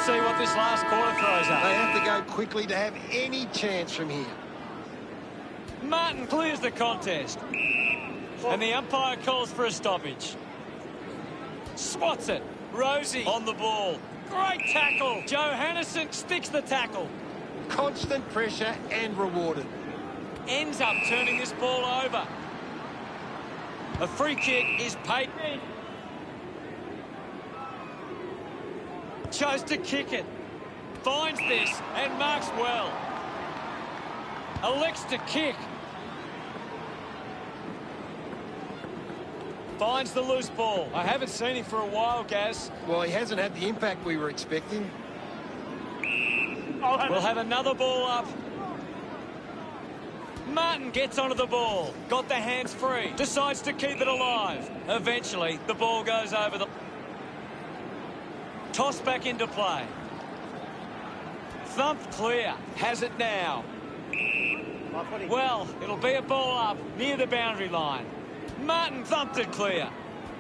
see what this last quarter throws up. They have to go quickly to have any chance from here. Martin clears the contest. And the umpire calls for a stoppage. Swats it. Rosie on the ball. Great tackle. Johannesson sticks the tackle. Constant pressure and rewarded. Ends up turning this ball over. A free kick is paid. Chose to kick it. Finds this and marks well. Elects to kick. Finds the loose ball. I haven't seen him for a while, Gaz. Well, he hasn't had the impact we were expecting. We'll have another ball up. Martin gets onto the ball. Got the hands free. Decides to keep it alive. Eventually, the ball goes over the... Toss back into play. Thumped clear. Has it now. Well, it'll be a ball up near the boundary line. Martin thumped it clear.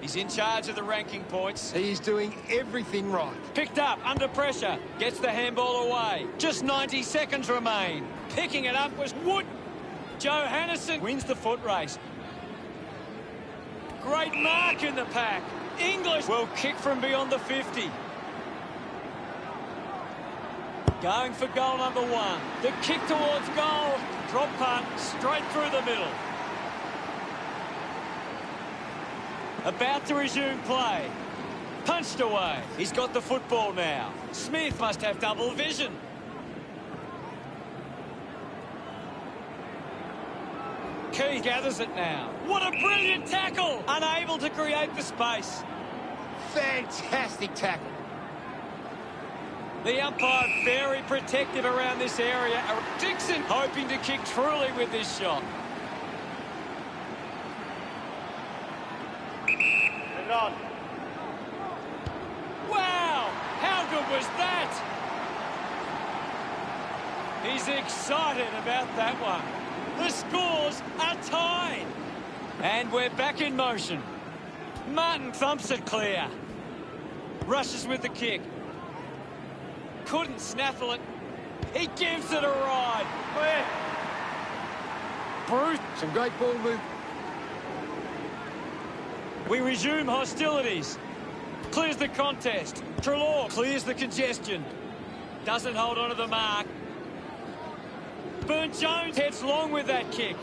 He's in charge of the ranking points. He's doing everything right. Picked up under pressure. Gets the handball away. Just 90 seconds remain. Picking it up was Wood. Johannesson wins the foot race. Great mark in the pack. English will kick from beyond the 50. Going for goal number 1. The kick towards goal. Drop punt straight through the middle. About to resume play. Punched away. He's got the football now. Smith must have double vision. Key gathers it now. What a brilliant tackle! Unable to create the space. Fantastic tackle. The umpire very protective around this area. Dixon hoping to kick truly with this shot. On. Wow! How good was that? He's excited about that one. The scores are tied. And we're back in motion. Martin thumps it clear. Rushes with the kick. Couldn't snaffle it. He gives it a ride. Bruce. Some great ball movement. We resume hostilities. Clears the contest. Trelaw clears the congestion. Doesn't hold on to the mark. Burne-Jones heads long with that kick.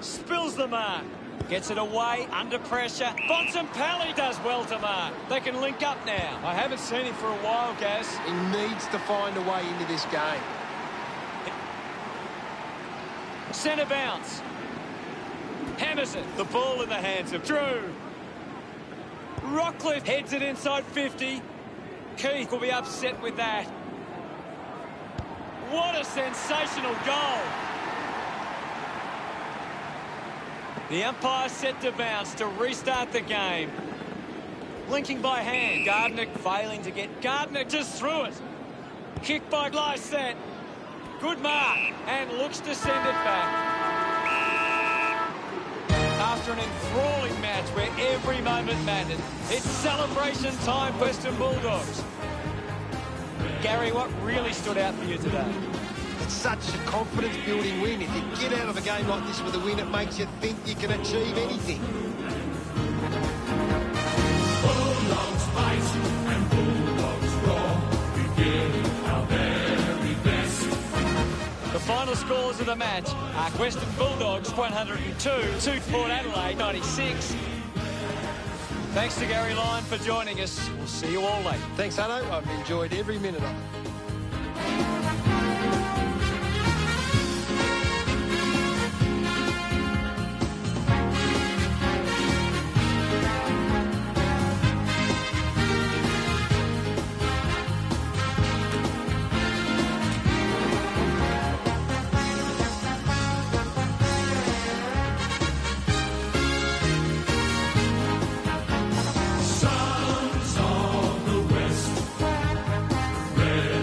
Spills the mark. Gets it away under pressure. Bontempelli does well to mark. They can link up now. I haven't seen him for a while, Gaz. He needs to find a way into this game. Centre bounce. Hammers it. The ball in the hands of Drew. Rockcliffe heads it inside 50. Keith will be upset with that. What a sensational goal. The umpire set to bounce to restart the game. Linking by hand. Gardner failing to get... Gardner just threw it. Kick by Lyset. Good mark. And looks to send it back. After an enthralling match where every moment mattered, it's celebration time, Western Bulldogs. Gary, what really stood out for you today? It's such a confidence-building win. If you get out of a game like this with a win, it makes you think you can achieve anything. Bulldogs fight and Bulldogs roar. We give our very best. The final scores of the match are Western Bulldogs 102 to Port Adelaide 96. Thanks to Gary Lyon for joining us. We'll see you all later. Thanks, Hutto. I've enjoyed every minute of it. Sons of the West, red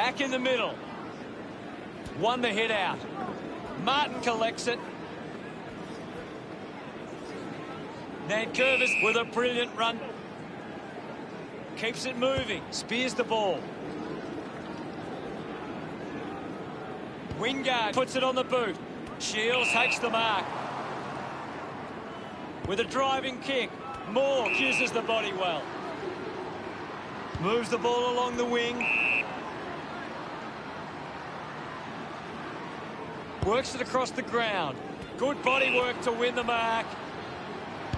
Back in the middle. Won the hit out. Martin collects it. Nankervis with a brilliant run. Keeps it moving. Spears the ball. Wingard puts it on the boot. Shields takes the mark. With a driving kick. Moore uses the body well. Moves the ball along the wing. Works it across the ground. Good body work to win the mark.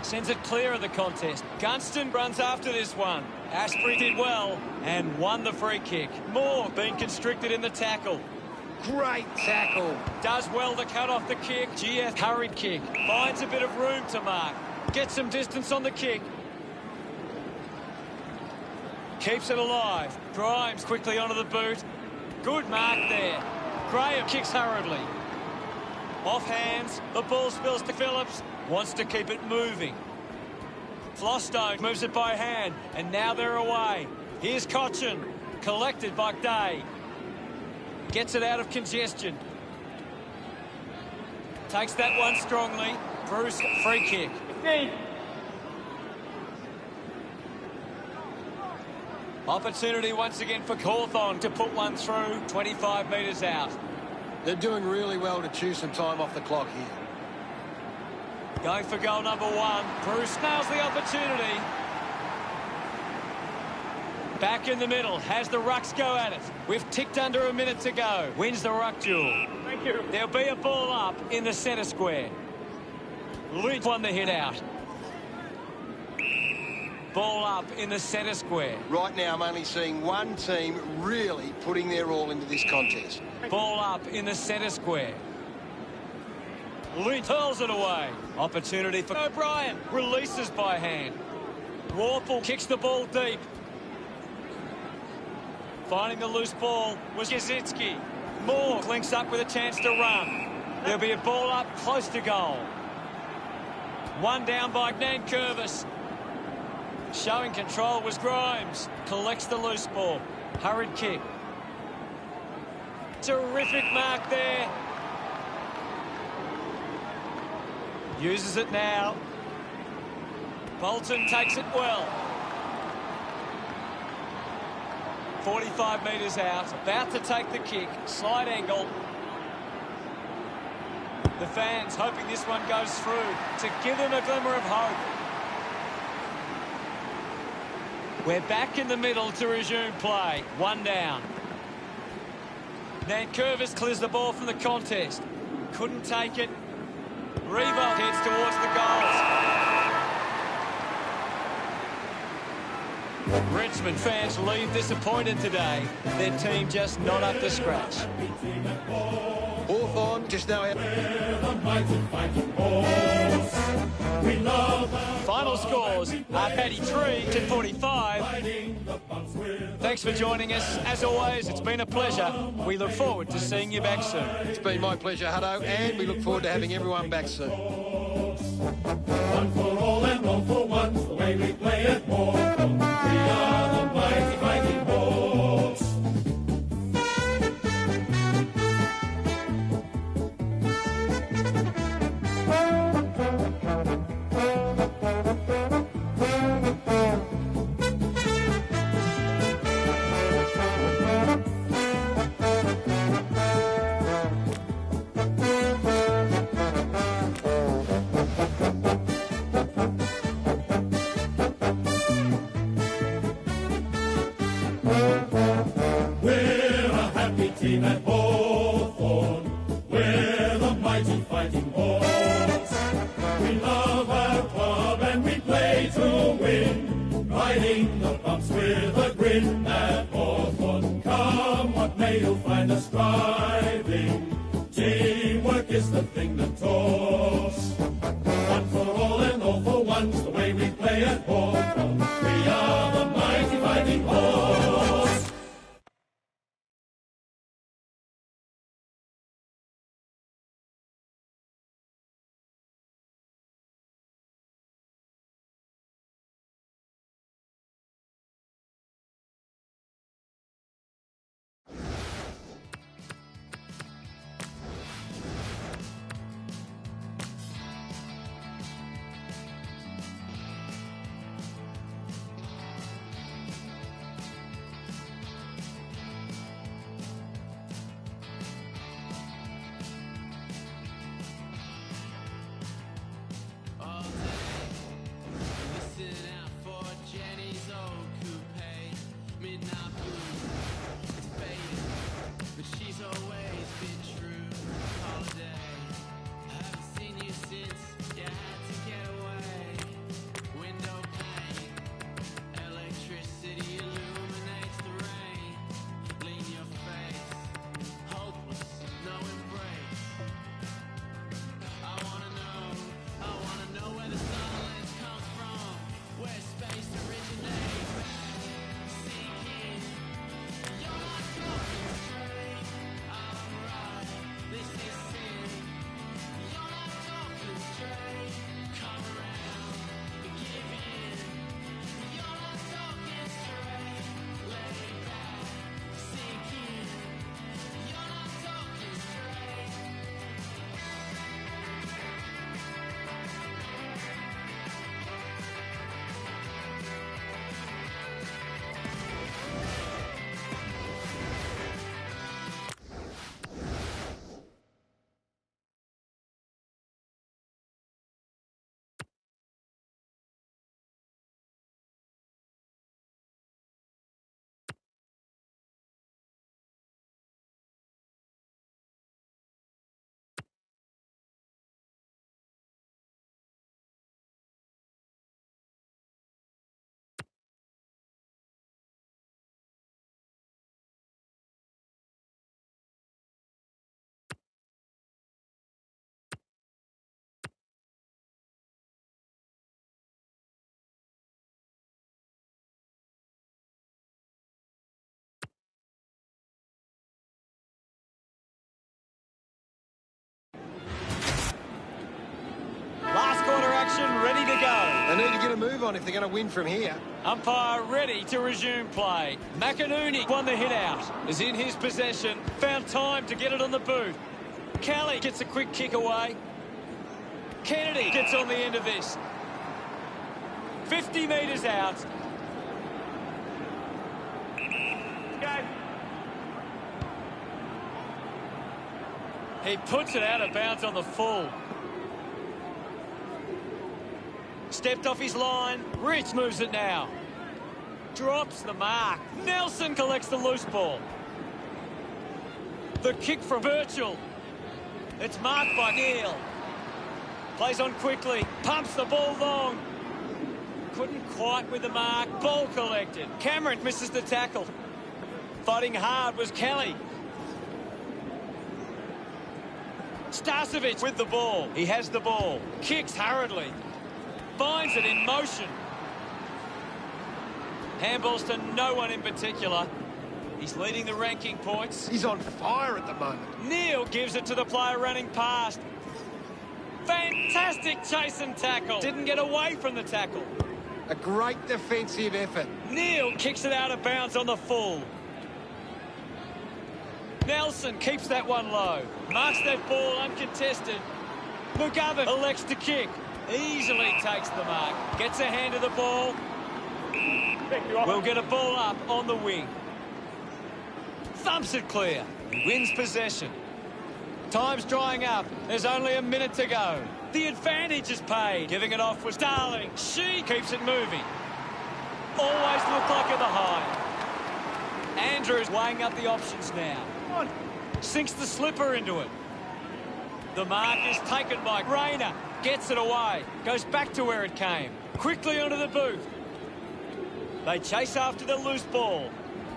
Sends it clear of the contest. Gunston runs after this one. Asprey did well and won the free kick. Moore being constricted in the tackle. Great tackle. Does well to cut off the kick. GF hurried kick. Finds a bit of room to mark. Gets some distance on the kick. Keeps it alive. Grimes quickly onto the boot. Good mark there. Graham kicks hurriedly. Off hands. The ball spills to Phillips. Wants to keep it moving. Flostone moves it by hand. And now they're away. Here's Cochin. Collected by Day. Gets it out of congestion. Takes that one strongly. Bruce, free kick. Opportunity once again for Hawthorn to put one through. 25 metres out. They're doing really well to chew some time off the clock here. Going for goal number one. Bruce nails the opportunity. Back in the middle. Has the rucks go at it. We've ticked under a minute to go. Wins the ruck duel. Thank you. There'll be a ball up in the centre square. Luke won the hit out. Ball up in the centre square. Right now, I'm only seeing one team really putting their all into this contest. Ball up in the centre square. Luke hurls it away. Opportunity for O'Brien. Releases by hand. Warple kicks the ball deep. Finding the loose ball was Yazinski. Moore links up with a chance to run. There'll be a ball up close to goal. One down by Nankervis. Showing control was Grimes. Collects the loose ball. Hurried kick. Terrific mark there. Uses it now. Bolton takes it well. 45 metres out. About to take the kick. Slight angle. The fans hoping this one goes through to give them a glimmer of hope. We're back in the middle to resume play. One down. Nankervis clears the ball from the contest. Couldn't take it. Reebok heads towards the goals. Richmond fans leave disappointed today. Their team just not up to scratch. Hawthorn just now out. Final scores are 83 to 45. Thanks for joining us. As always, it's been a pleasure. We look forward to seeing you back soon. It's been my pleasure, Hutto, and we look forward to having everyone back soon. One for all and all for one, the way we play it more. We are the mighty, mighty Hawks. action ready to go. They need to get a move on if they're going to win from here. Umpire ready to resume play. McInerney won the hit out. Is in his possession. Found time to get it on the boot. Kelly gets a quick kick away. Kennedy gets on the end of this. 50 metres out. Go. He puts it out of bounds on the full. Stepped off his line. Rich moves it now. Drops the mark. Nelson collects the loose ball. The kick from Virgil. It's marked by Neal. Plays on quickly. Pumps the ball long. Couldn't quite with the mark. Ball collected. Cameron misses the tackle. Fighting hard was Kelly. Starcevic with the ball. He has the ball. Kicks hurriedly. Finds it in motion. Handballs to no one in particular. He's leading the ranking points. He's on fire at the moment. Neal gives it to the player running past. Fantastic chase and tackle. Didn't get away from the tackle. A great defensive effort. Neal kicks it out of bounds on the full. Nelson keeps that one low. Marks that ball uncontested. McGovern elects to kick. Easily takes the mark. Gets a hand to the ball. We'll get a ball up on the wing. Thumps it clear. Wins possession. Time's drying up. There's only a minute to go. The advantage is paid. Giving it off was Darling. She keeps it moving. Always look like at the high. Andrews weighing up the options now. Sinks the slipper into it. The mark is taken by Rayner. Gets it away. Goes back to where it came. Quickly onto the boot. They chase after the loose ball.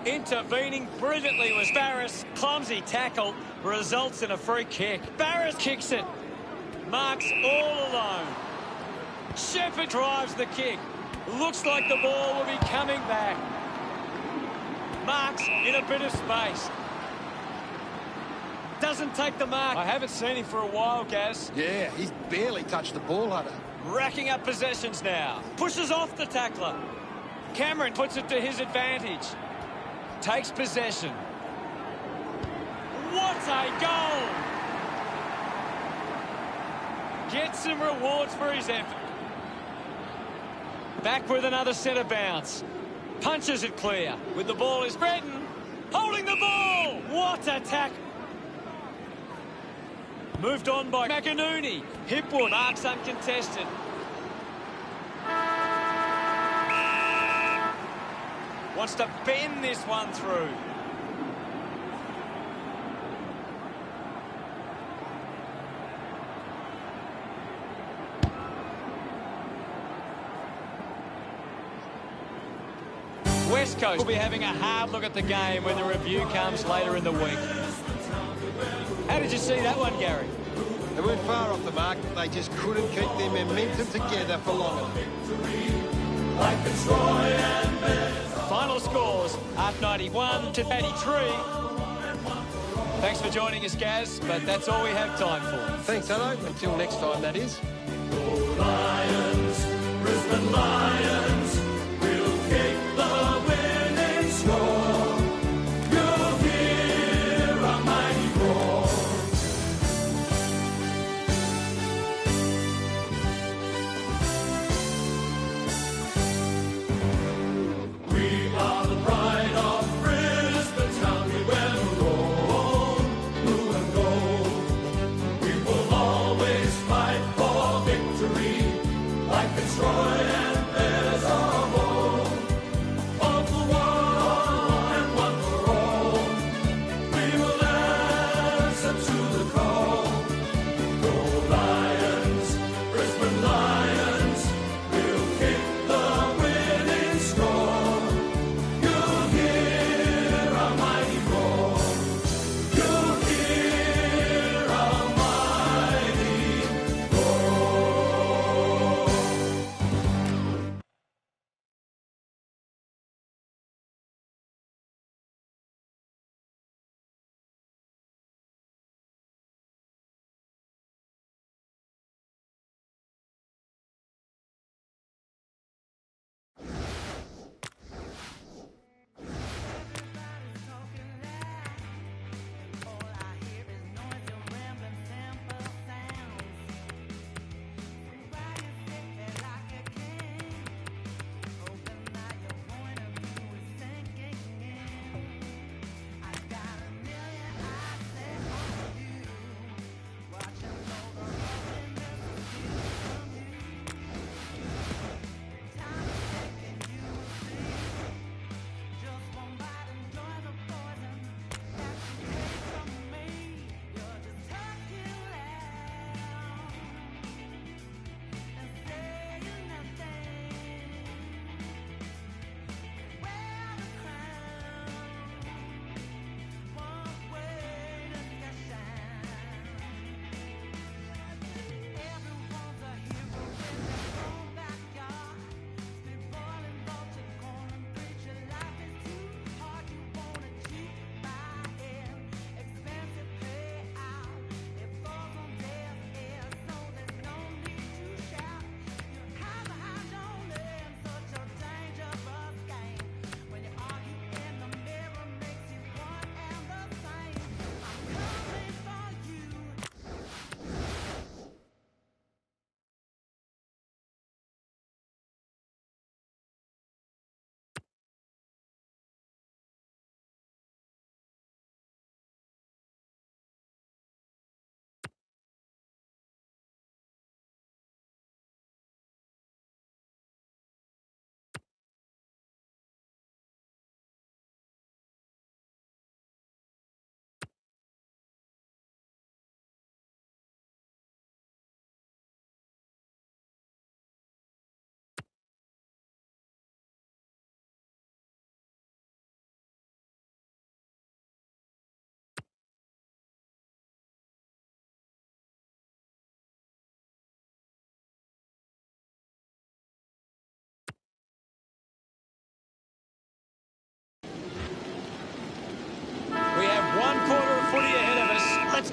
Intervening brilliantly was Barris. Clumsy tackle results in a free kick. Barris kicks it. Marks all alone. Shepherd drives the kick. Looks like the ball will be coming back. Marks in a bit of space. Doesn't take the mark. I haven't seen him for a while, Gaz. Yeah, he's barely touched the ball, Hunter. Racking up possessions now. Pushes off the tackler. Cameron puts it to his advantage. Takes possession. What a goal! Gets some rewards for his effort. Back with another centre bounce. Punches it clear. With the ball is Breton. Holding the ball! What a tackle! Moved on by McInerney. Hipwood marks uncontested. Wants to bend this one through. West Coast will be having a hard look at the game when the review comes later in the week. How did you see that one, Gary? They weren't far off the mark. They just couldn't keep their momentum together for long enough. Final scores, Art 91 to 83. Thanks for joining us, Gaz, but that's all we have time for. Thanks, Hello. Until next time, that is. Lions, Brisbane Lions, will kick the winning score. You'll hear a mighty roar. We are the pride of Brisbane town. We wear the roll, blue and gold. We will always fight for victory, like Fitzroy and Bears.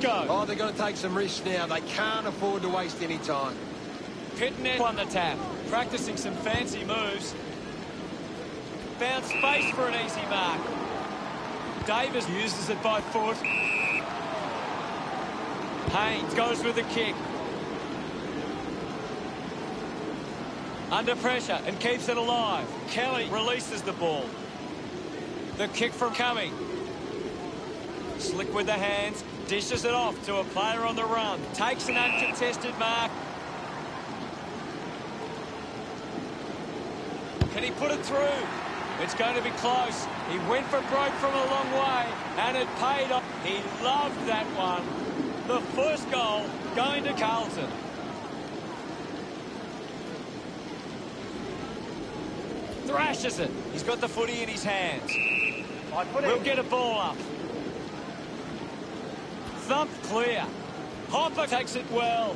go. Oh, they're going to take some risks now. They can't afford to waste any time. Pitnet on the tap. Practicing some fancy moves. Found space for an easy mark. Davis uses it by foot. Haynes goes with the kick. Under pressure and keeps it alive. Kelly releases the ball. The kick from Cumming. Slick with the hands. Dishes it off to a player on the run. Takes an uncontested mark. Can he put it through? It's going to be close. He went for broke from a long way, and it paid off. He loved that one. The first goal going to Carlton. Thrashes it. He's got the footy in his hands. We'll get a ball up. Thumped clear. Hopper takes it well.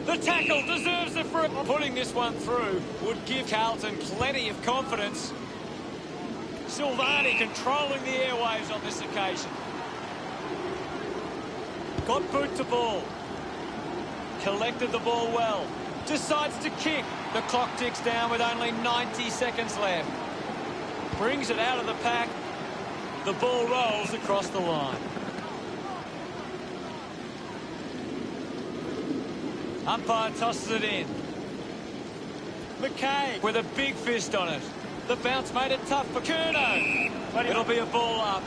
The tackle deserves the fruit. Putting this one through would give Carlton plenty of confidence. Silvani controlling the airwaves on this occasion. Got boot to ball. Collected the ball well. Decides to kick. The clock ticks down with only 90 seconds left. Brings it out of the pack. The ball rolls across the line. Umpire tosses it in. McKay with a big fist on it. The bounce made it tough for Curnow. It'll be a ball up.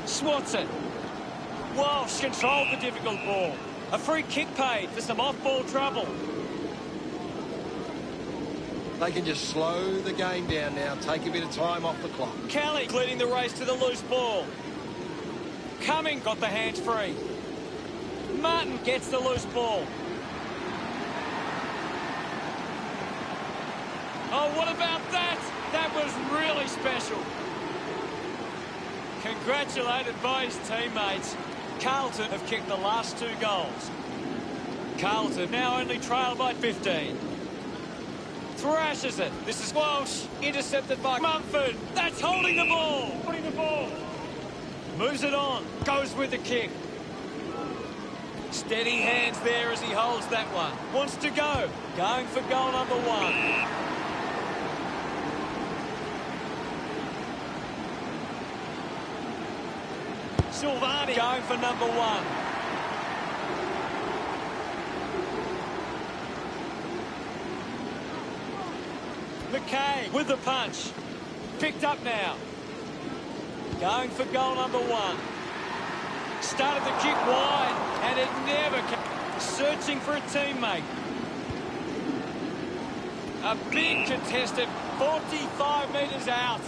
Swanson. Walsh controlled the difficult ball. A free kick paid for some off-ball trouble. They can just slow the game down now, take a bit of time off the clock. Kelly leading the race to the loose ball. Cumming got the hands free. Martin gets the loose ball. Oh, what about that? That was really special. Congratulated by his teammates. Carlton have kicked the last 2 goals. Carlton now only trail by 15. Thrashes it. This is Walsh. Intercepted by Mumford. That's holding the ball. Putting the ball. Moves it on. Goes with the kick. Steady hands there as he holds that one. Wants to go. Going for goal number 1. Silvani going for number 1. McKay with the punch. Picked up now. Going for goal number 1. Started the kick wide, and it never came. Searching for a teammate. A big contested 45 metres out.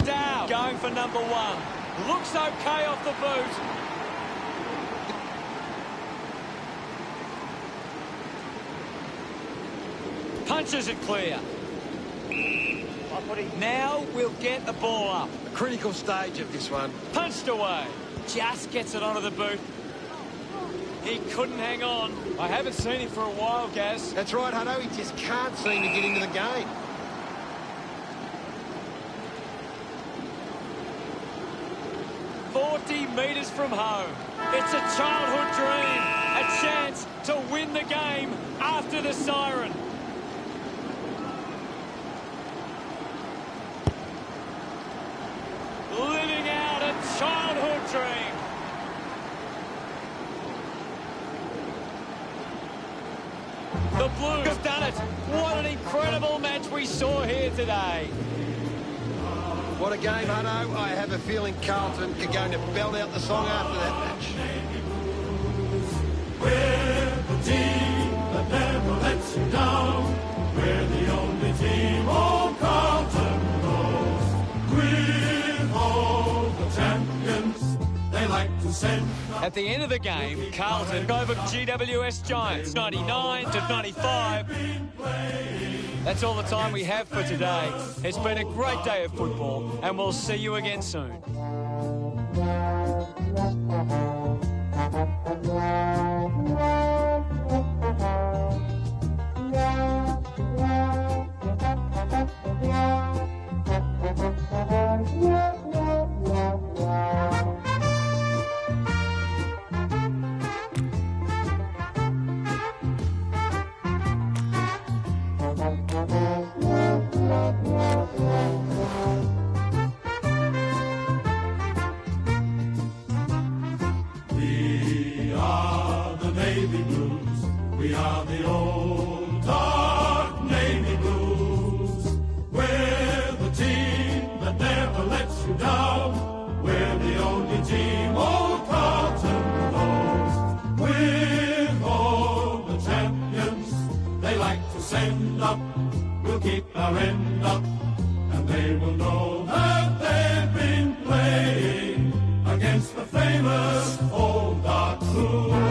Dow going for number 1. Looks okay off the boot. Punches it clear. Now we'll get the ball up. A critical stage of this one. Punched away. Just gets it onto the boot. He couldn't hang on. I haven't seen him for a while, Gaz. That's right, Hutto. He just can't seem to get into the game. Metres from home. It's a childhood dream. A chance to win the game after the siren. Living out a childhood dream. The Blues have done it. What an incredible match we saw here today. What a game, Hutto. I have a feeling Carlton are going to belt out the song after that match. We're the team that never lets you down. We're the only team old Carlton knows. We're all the champions they like to send. At the end of the game, Carlton over GWS Giants, 99-95. That's all the time we have for today. It's been a great day of football, and we'll see you again soon. Yeah. keep our end up, and they will know that they've been playing against the famous old dark blues.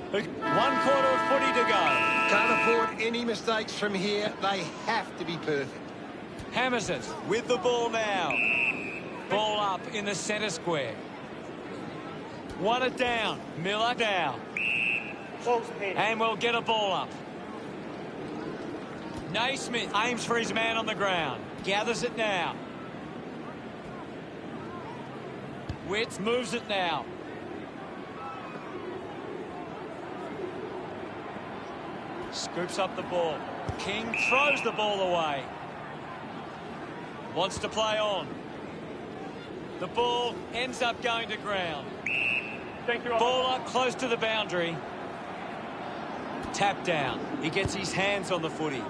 One quarter of footy to go. Can't afford any mistakes from here. They have to be perfect. Hammers it with the ball now. Ball up in the centre square. One it down. Miller down. And we'll get a ball up. Naismith aims for his man on the ground. Gathers it now. Witts moves it now. Scoops up the ball. King throws the ball away. Wants to play on. The ball ends up going to ground. Ball up close to the boundary. Tap down. He gets his hands on the footy.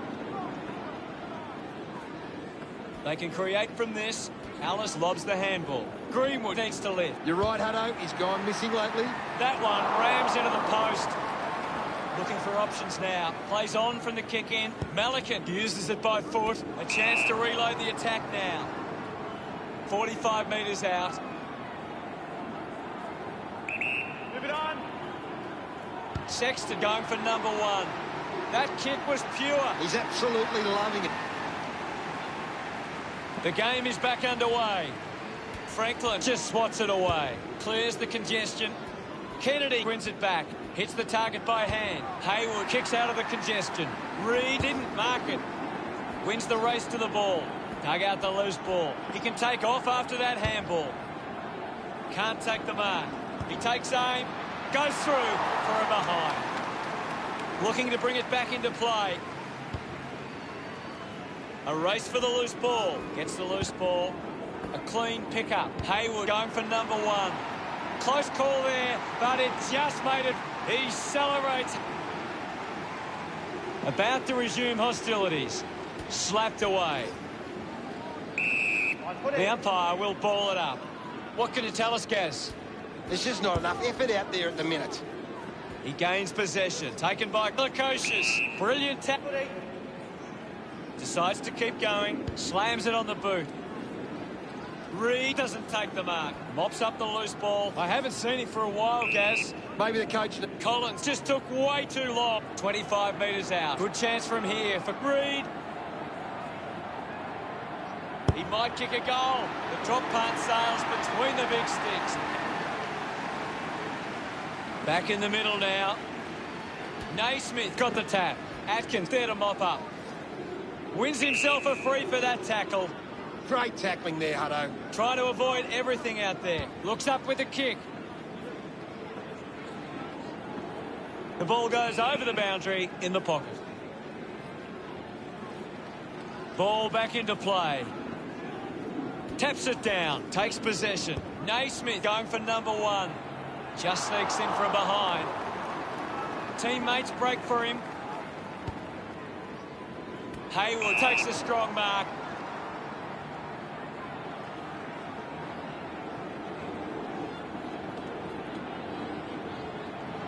They can create from this. Alice lobs the handball. Greenwood needs to lift. You're right, Hutto. He's gone missing lately. That one rams into the post. Looking for options now. Plays on from the kick in. Malikan uses it by foot. A chance to reload the attack now. 45 metres out. Move it on. Sexton going for number one. That kick was pure. He's absolutely loving it. The game is back underway. Franklin just swats it away. Clears the congestion. Kennedy wins it back. Hits the target by hand. Hayward kicks out of the congestion. Reed didn't mark it. Wins the race to the ball. Dug out the loose ball. He can take off after that handball. Can't take the mark. He takes aim. Goes through for a behind. Looking to bring it back into play. A race for the loose ball. Gets the loose ball. A clean pickup. Hayward going for number one. Close call there, but it just made it. He celebrates. About to resume hostilities. Slapped away. The umpire will ball it up. What can you tell us, Gaz? There's just not enough effort out there at the minute. He gains possession. Taken by Lukosius. Brilliant tap. Decides to keep going. Slams it on the boot. Reed doesn't take the mark. Mops up the loose ball. I haven't seen him for a while, Gaz. Maybe the coach... Collins just took way too long. 25 metres out. Good chance from here for Reed. He might kick a goal. The drop punt sails between the big sticks. Back in the middle now. Naismith got the tap. Atkins there to mop up. Wins himself a free for that tackle. Great tackling there, Hutto. Trying to avoid everything out there. Looks up with the kick. The ball goes over the boundary in the pocket. Ball back into play. Taps it down. Takes possession. Naismith going for number 1. Just sneaks in from behind. Teammates break for him. Hayward takes a strong mark.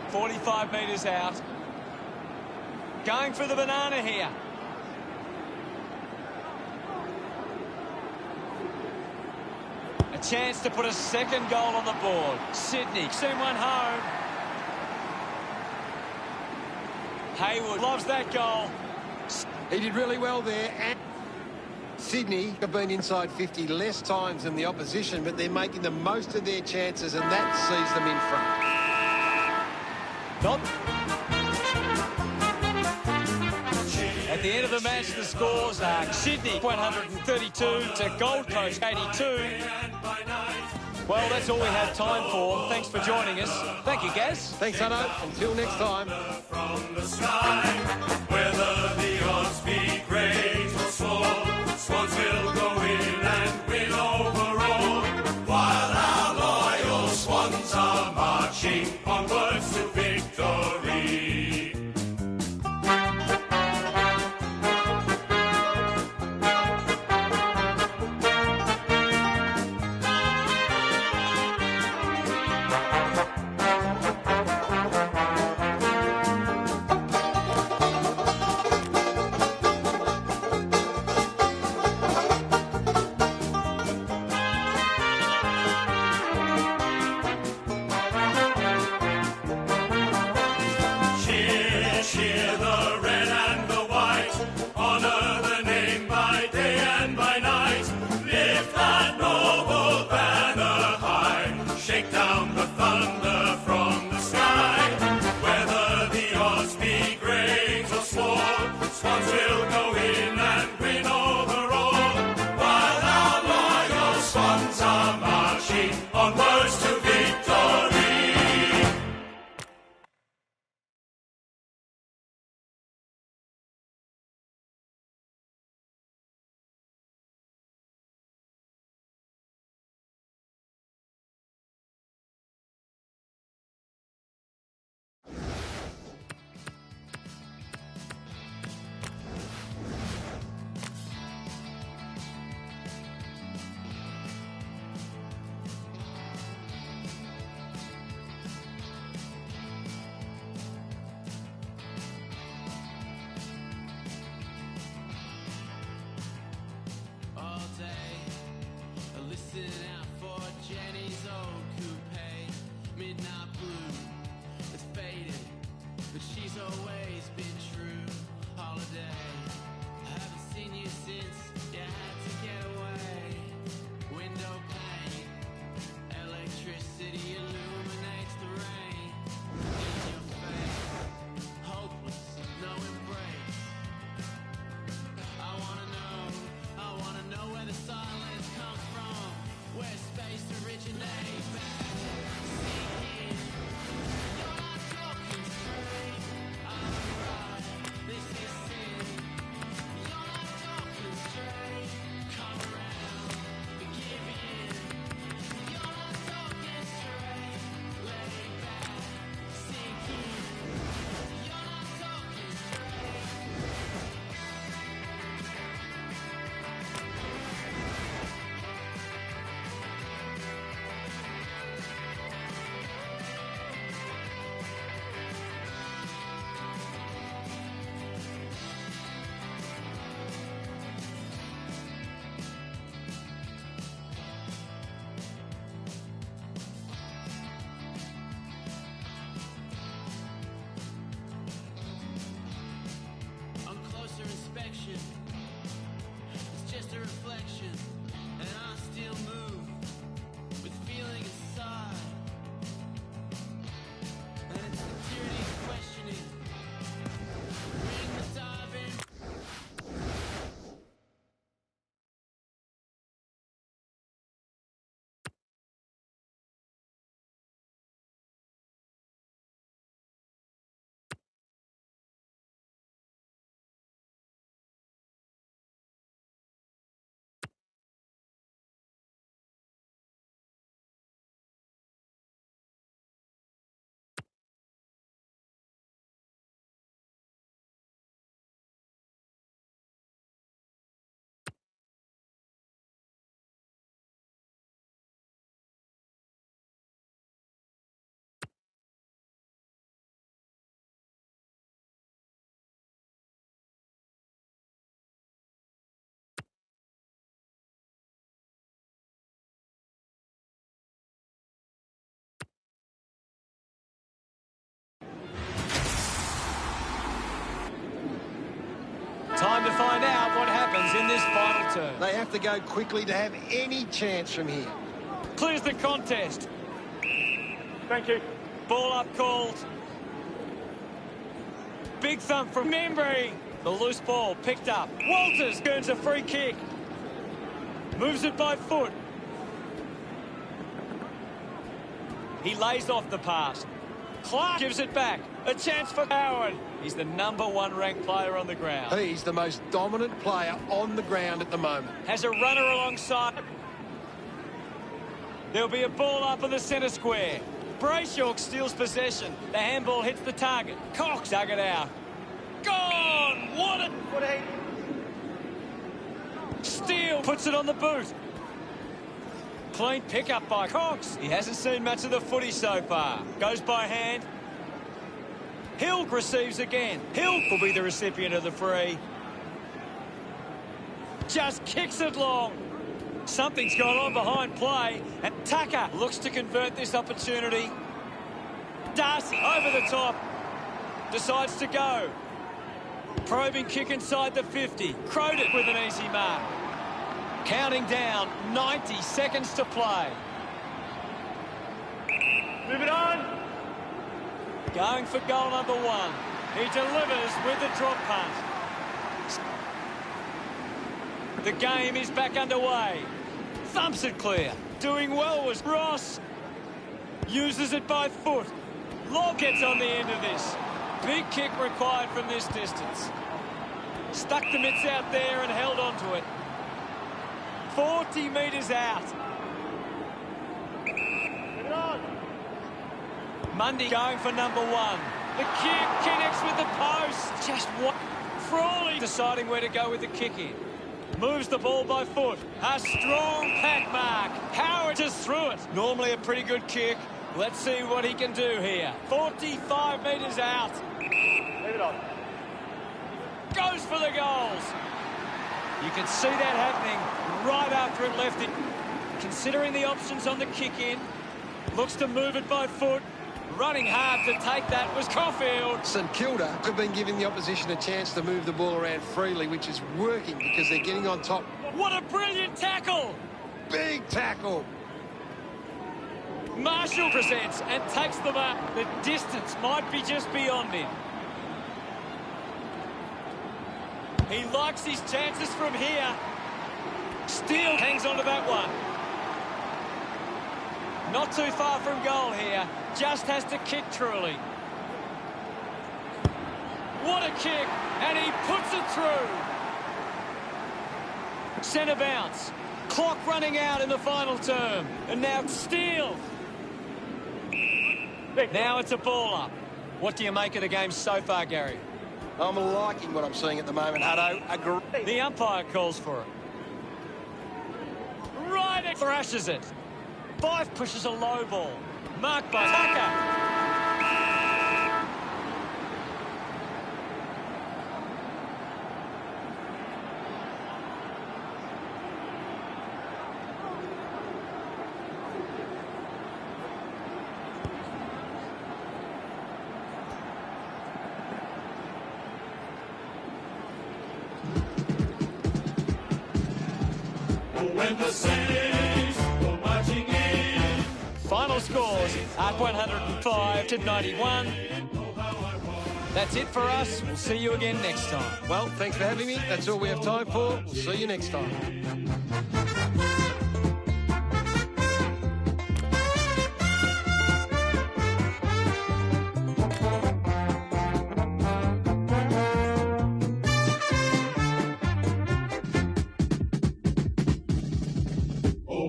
"45 metres out. Going for the banana here. A chance to put a second goal on the board. Sydney send one home. Hayward loves that goal. He did really well there. And Sydney have been inside 50 less times than the opposition, but they're making the most of their chances, and that sees them in front. At the end of the match, the scores are Sydney 132 to Gold Coast 82. Well, that's all we have time for. Thanks for joining us. Thank you, Gaz. Thanks, Hutto. Until next time. From the sky, whether the odds be great or small, Swans will go in and win overall, while our loyal Swans are marching onwards to victory. Time to find out what happens in this final turn. They have to go quickly to have any chance from here. Clears the contest. Thank you. Ball up called. Big thump from Membry. The loose ball picked up. Walters earns a free kick. Moves it by foot. He lays off the pass. Clark gives it back. A chance for Howard. He's the #1 ranked player on the ground. He's the most dominant player on the ground at the moment. Has a runner alongside. There'll be a ball up in the centre square. Brayshaw steals possession. The handball hits the target. Cox dug it out. Gone! What a... Steele puts it on the boot. Clean pickup by Cox. He hasn't seen much of the footy so far. Goes by hand. Hill receives again. Hill will be the recipient of the free. Just kicks it long. Something's gone on behind play. And Tucker looks to convert this opportunity. Darcy over the top. Decides to go. Probing kick inside the 50. Cronin with an easy mark. Counting down, 90 seconds to play. Move it on. Going for goal #1. He delivers with the drop punt. The game is back underway. Thumps it clear. Doing well was Ross. Uses it by foot. Lob gets on the end of this. Big kick required from this distance. Stuck the mitts out there and held on to it. 40 metres out. Move it on. Mundy going for #1. The kick connects with the post. Just what? Frawley deciding where to go with the kick in. Moves the ball by foot. A strong pack mark. Howard just threw it. Normally a pretty good kick. Let's see what he can do here. 45 metres out. Leave it on. Goes for the goals. You can see that happening right after it left it. Considering the options on the kick in. Looks to move it by foot. Running hard to take that was Caulfield. St Kilda have been giving the opposition a chance to move the ball around freely, which is working because they're getting on top. What a brilliant tackle. Big tackle. Marshall presents and takes them up. The distance might be just beyond him. He likes his chances from here. Steele hangs on to that one. Not too far from goal here. Just has to kick truly. What a kick. And he puts it through. Centre bounce. Clock running out in the final term. And now Steele. Now it's a ball up. What do you make of the game so far, Gary? I'm liking what I'm seeing at the moment, Hutto. Agree. The umpire calls for it. Right, it thrashes it. Fife pushes a low ball. Marked by Tucker. When the Saints go marching in. Final scores are 105 to 91. That's it for us. We'll see you again next time. Well, thanks for having me. That's all we have time for. We'll see you next time.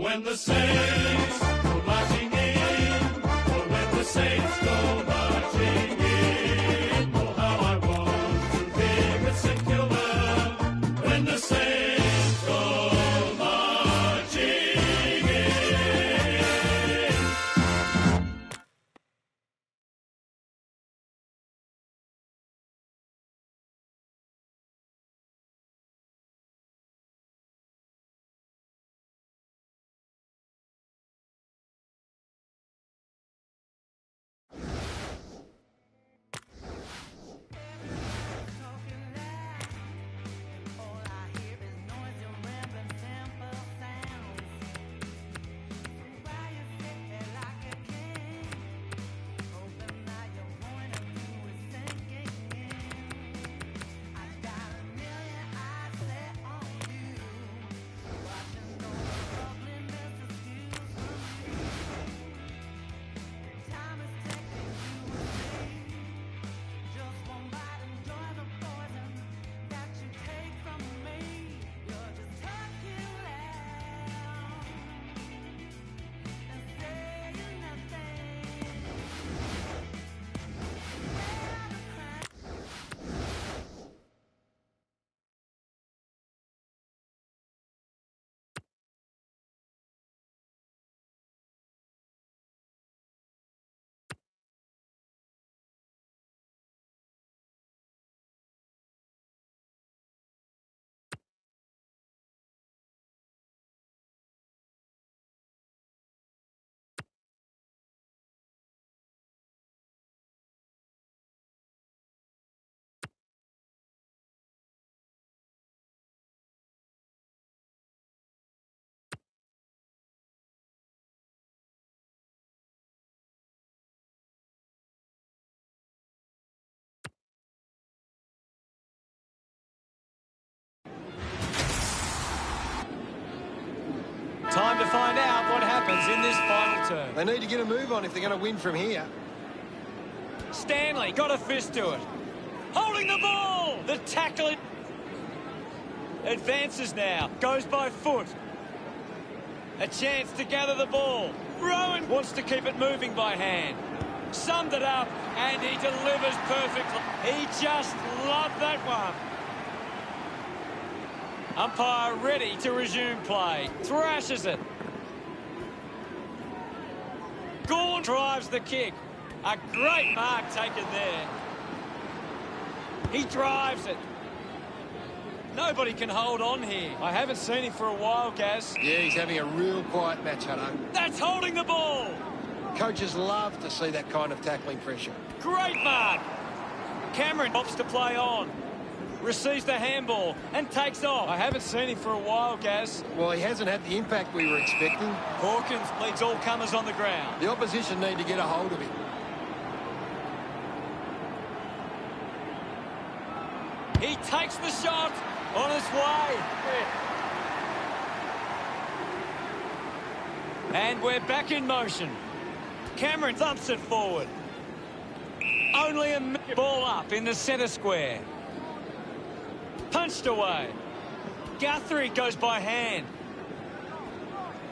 When the Saints go marching in, oh, when the Saints go marching in, oh, how I want to be with St Kilda. When the Saints go marching in. find out what happens in this final turn. They need to get a move on if they're going to win from here. Stanley got a fist to it. Holding the ball. The tackle advances now. Goes by foot. A chance to gather the ball. Rowan wants to keep it moving by hand. Summed it up, and he delivers perfectly. He just loved that one. Umpire ready to resume play. Thrashes it. Gorn drives the kick. A great mark taken there. He drives it. Nobody can hold on here. I haven't seen him for a while, Gaz. Yeah, he's having a real quiet match, Hutto. That's holding the ball. Coaches love to see that kind of tackling pressure. Great mark. Cameron opts to play on. Receives the handball and takes off. I haven't seen him for a while, Gaz. Well, he hasn't had the impact we were expecting. Hawkins leads all comers on the ground. The opposition need to get a hold of him. He takes the shot on his way. And we're back in motion. Cameron thumps it forward. Only a ball up in the centre square. Punched away. Guthrie goes by hand.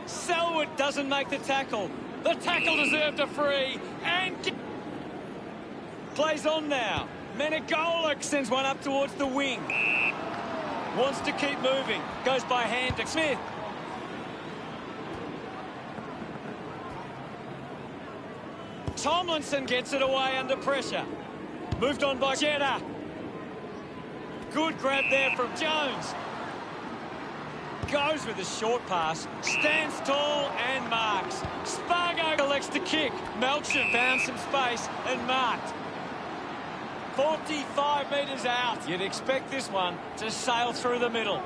Selwood doesn't make the tackle. The tackle deserved a free. And plays on now. Menegola sends one up towards the wing. Wants to keep moving. Goes by hand to Smith. Tomlinson gets it away under pressure. Moved on by Jetta. Good grab there from Jones. Goes with a short pass. Stands tall and marks. Spargo elects to kick. Melcham found some space and marked. 45 metres out. You'd expect this one to sail through the middle.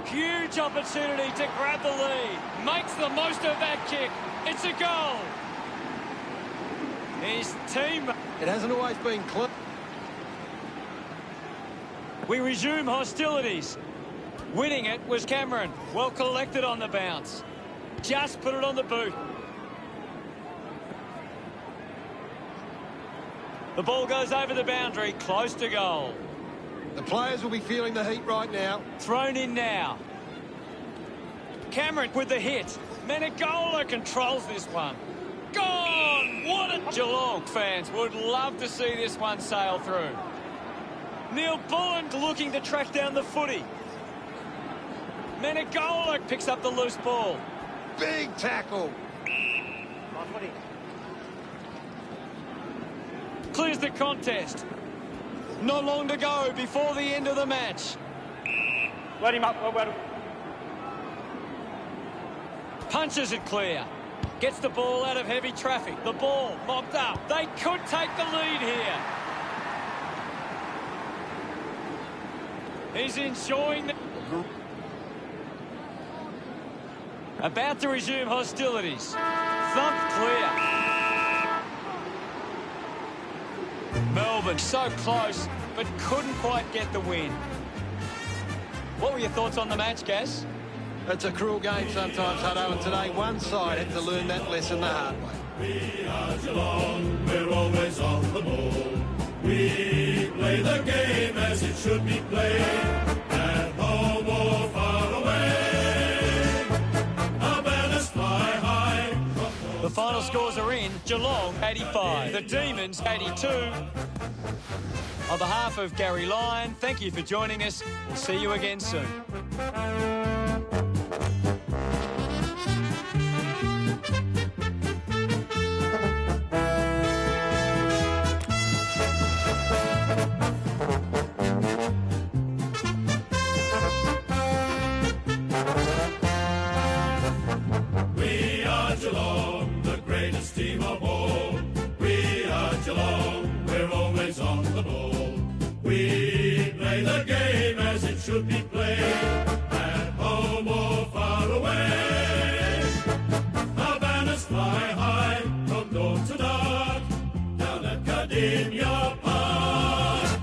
Huge opportunity to grab the lead. Makes the most of that kick. It's a goal. His team. It hasn't always been clean. We resume hostilities. Winning it was Cameron. Well collected on the bounce. Just put it on the boot. The ball goes over the boundary, close to goal. The players will be feeling the heat right now. Thrown in now. Cameron with the hit. Menegola controls this one. Gone! What a... Geelong fans would love to see this one sail through. Neil Bullen looking to track down the footy. Menegola picks up the loose ball. Big tackle. Clears the contest. Not long to go before the end of the match. Let him up. Well. Punches it clear. Gets the ball out of heavy traffic. The ball mopped up. They could take the lead here. He's enjoying the... About to resume hostilities. Thumped clear. Melbourne so close, but couldn't quite get the win. What were your thoughts on the match, Gaz? It's a cruel game sometimes, Hutto, and today one side had to learn that lesson the hard way. We are Geelong, we're always on the ball. We play the game as it should be played, at home or far away. Our banners fly high. The final scores are in. Geelong 85, the Demons 82. On behalf of Gary Lyon, thank you for joining us. We'll see you again soon. We are Geelong, the greatest team of all. We are Geelong, we're always on the ball. We play the game as it should be played, at home or far away. Our banners fly high from dawn to dark, down at Cardinia Park.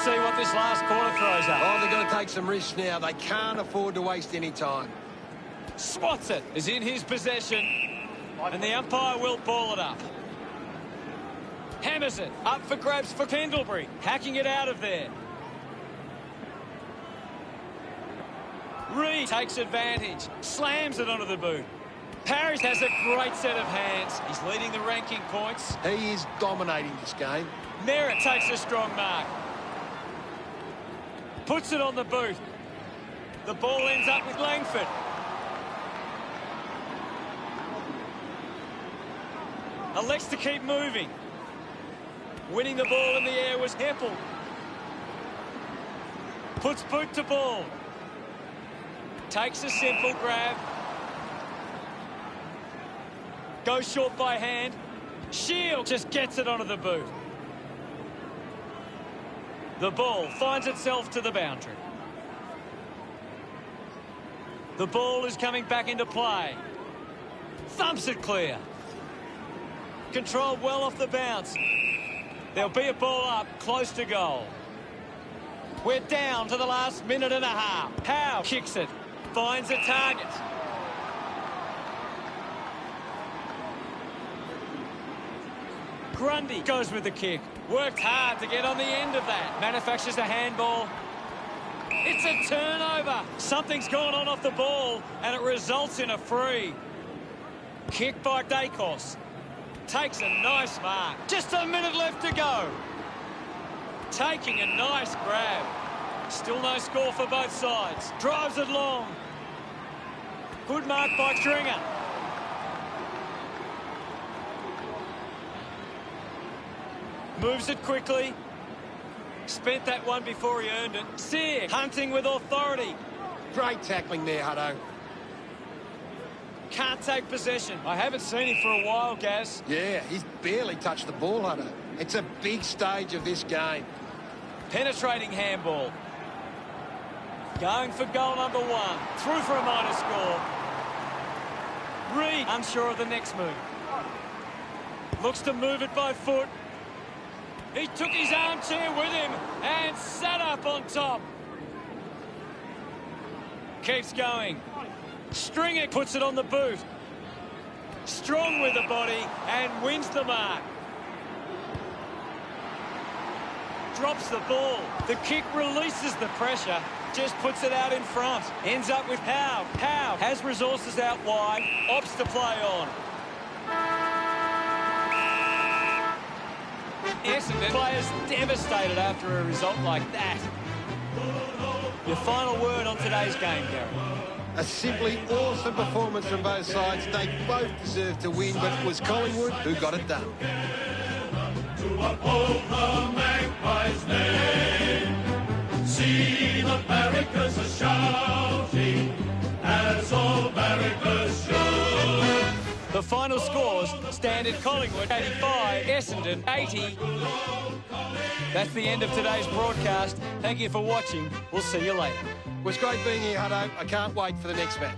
see what this last quarter throws up. Oh, they've got to take some risks now. They can't afford to waste any time. Spots it. Is in his possession. And the umpire will ball it up. Hammers it. Up for grabs for Pendlebury. Hacking it out of there. Reed takes advantage. Slams it onto the boot. Parrish has a great set of hands. He's leading the ranking points. He is dominating this game. Merritt takes a strong mark. Puts it on the boot. The ball ends up with Langford. Elects to keep moving. Winning the ball in the air was Heppel. Puts boot to ball. Takes a simple grab. Goes short by hand. Shield just gets it onto the boot. The ball finds itself to the boundary. The ball is coming back into play. Thumps it clear. Controlled well off the bounce. There'll be a ball up close to goal. We're down to the last minute and a half. Howe kicks it. Finds a target. Grundy goes with the kick. Worked hard to get on the end of that. Manufactures a handball. It's a turnover. Something's gone on off the ball, and it results in a free. Kick by Dacos. Takes a nice mark. Just a minute left to go. Taking a nice grab. Still no score for both sides. Drives it long. Good mark by Stringer. Moves it quickly. Spent that one before he earned it. Sear hunting with authority. Great tackling there, Hutto. Can't take possession. I haven't seen him for a while, Gaz. Yeah, he's barely touched the ball, Hutto. It's a big stage of this game. Penetrating handball. Going for goal number one. Through for a minor score. Reed unsure of the next move. Looks to move it by foot. He took his armchair with him and sat up on top. Keeps going. Stringer puts it on the boot. Strong with the body and wins the mark. Drops the ball. The kick releases the pressure. Just puts it out in front. Ends up with Howe. Howe has resources out wide. Opts to play on. Essendon players devastated after a result like that. Your final word on today's game, Gary. A simply awesome performance from both sides. They both deserved to win, but it was Collingwood who got it done. To uphold the Magpies' name. See the barricades are shouting as all barricades should. The final scores stand at Collingwood 85, Essendon 80. That's the end of today's broadcast. Thank you for watching. We'll see you later. It was great being here, Hutto. I can't wait for the next match.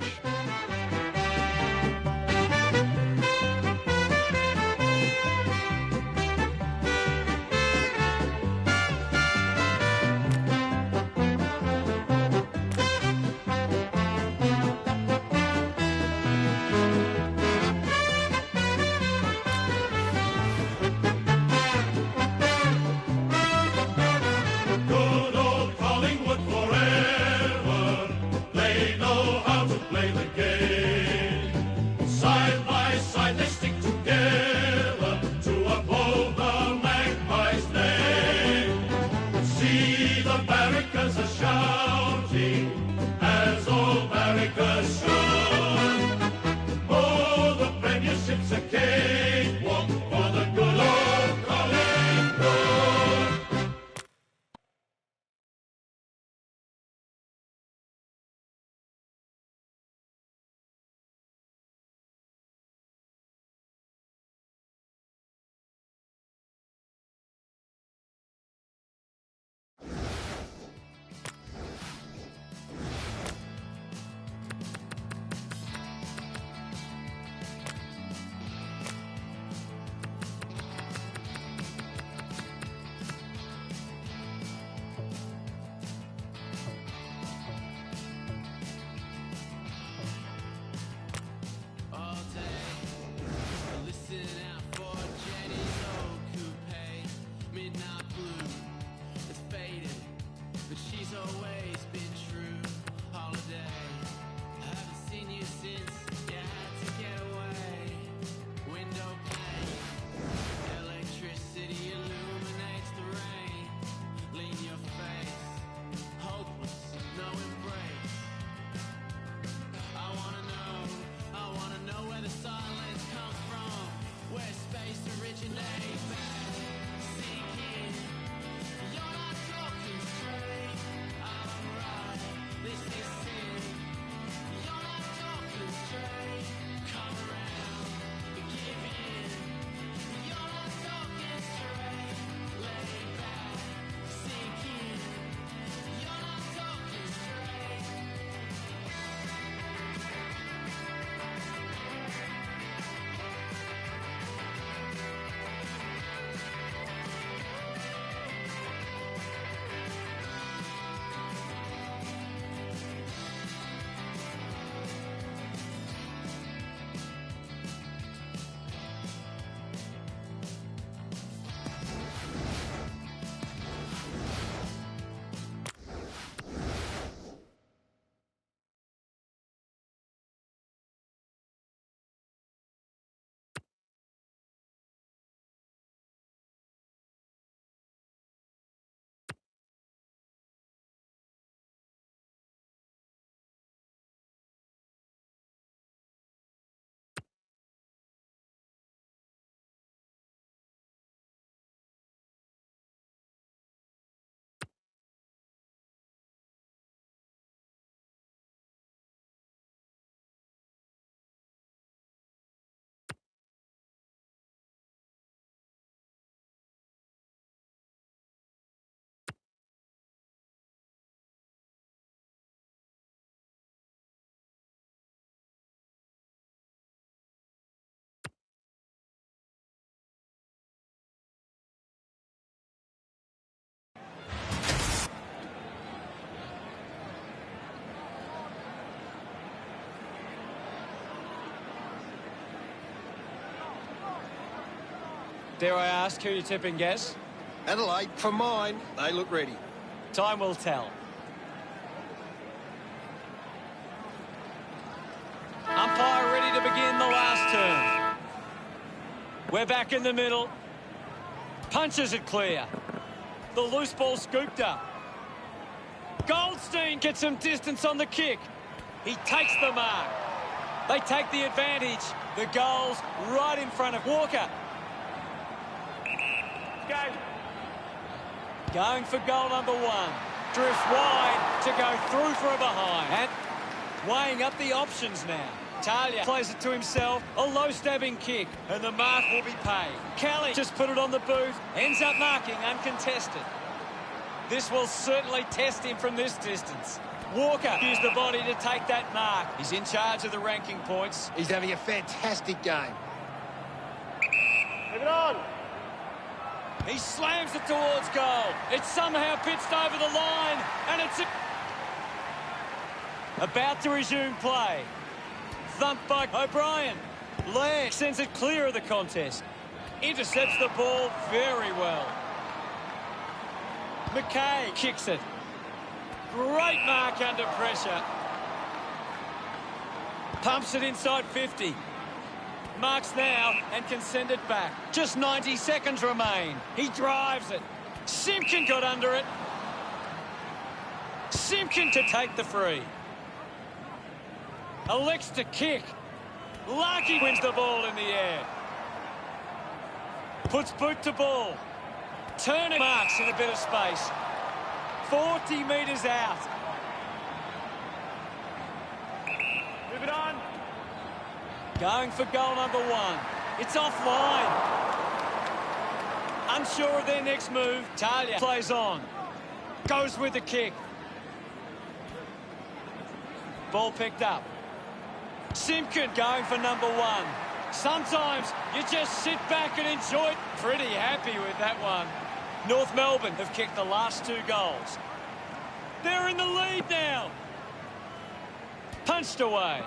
Good old Collingwood forever. They know how to play the game. Dare I ask who you tip and guess? Adelaide, for mine, they look ready. Time will tell. Umpire ready to begin the last turn. We're back in the middle. Punches it clear. The loose ball scooped up. Goldstein gets some distance on the kick. He takes the mark. They take the advantage. The goal's right in front of Walker. Go. Going for goal number 1. Drifts wide to go through for a behind. And weighing up the options now. Talia plays it to himself. A low stabbing kick. And the mark will be paid. Kelly just put it on the boot. Ends up marking uncontested. This will certainly test him from this distance. Walker used the body to take that mark. He's in charge of the ranking points. He's having a fantastic game. Move it on. He slams it towards goal. It's somehow pitched over the line, and it's about to resume play. Thumped by O'Brien. Laird sends it clear of the contest. Intercepts the ball very well. McKay kicks it. Great mark under pressure. Pumps it inside 50. Marks now and can send it back. Just 90 seconds remain. He drives it. Simpkin got under it. Simpkin to take the free. Elects to kick. Larky wins the ball in the air. Puts boot to ball. Turner marks in a bit of space. 40 metres out. Move it on. Going for goal number 1. It's offline. Unsure of their next move. Talia plays on. Goes with the kick. Ball picked up. Simpkin going for number 1. Sometimes you just sit back and enjoy it. Pretty happy with that one. North Melbourne have kicked the last 2 goals. They're in the lead now. Punched away.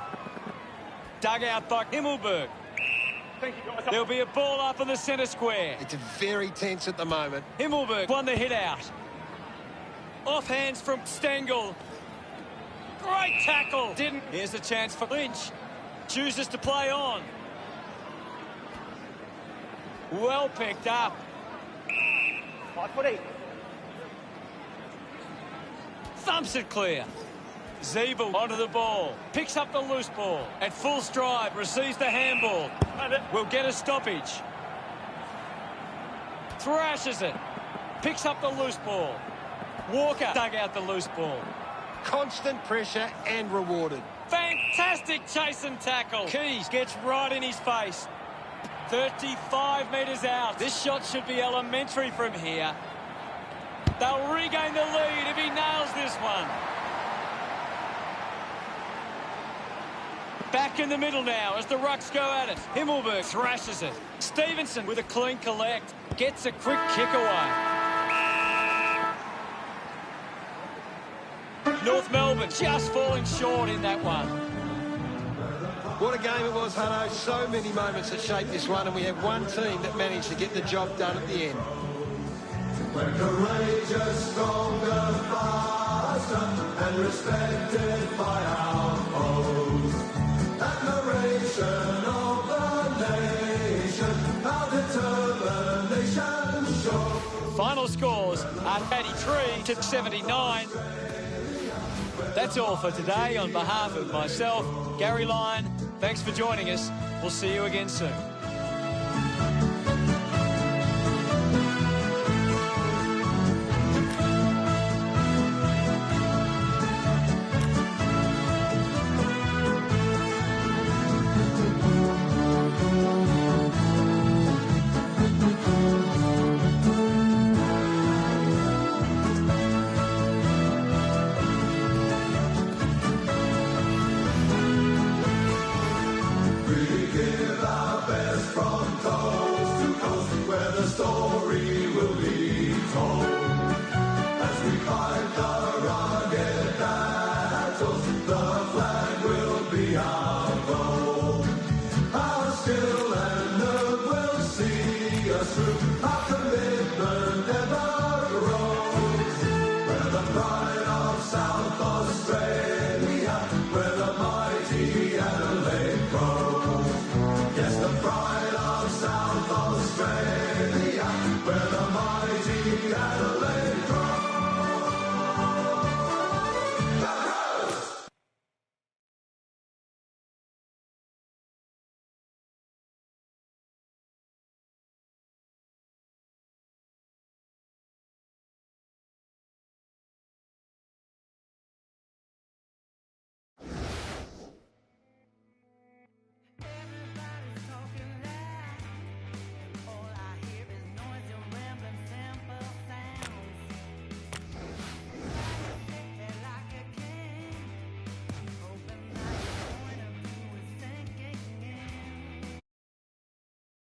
Dug out by Himmelberg. Thank you, guys. There'll be a ball up in the centre square. It's very tense at the moment. Himmelberg won the hit out. Off hands from Stengel. Great tackle. Didn't. Here's a chance for Lynch. Chooses to play on. Well picked up. 5 footy. Thumps it clear. Zeeble onto the ball. Picks up the loose ball. At full stride, receives the handball. Will get a stoppage. Thrashes it. Picks up the loose ball. Walker dug out the loose ball. Constant pressure and rewarded. Fantastic chase and tackle. Keys gets right in his face. 35 metres out. This shot should be elementary from here. They'll regain the lead if he nails this one. Back in the middle now as the Rucks go at it. Himmelberg thrashes it. Stevenson with a clean collect. Gets a quick kick away. North Melbourne just falling short in that one. What a game it was, Hutto. So many moments that shaped this one, and we have one team that managed to get the job done at the end. When courageous, stronger, faster, and respected by our foes. Admiration of the nation, our determination shows. Final scores are 83 to 79. That's all for today. On behalf of myself, Gary Lyon, thanks for joining us. We'll see you again soon. We give our best from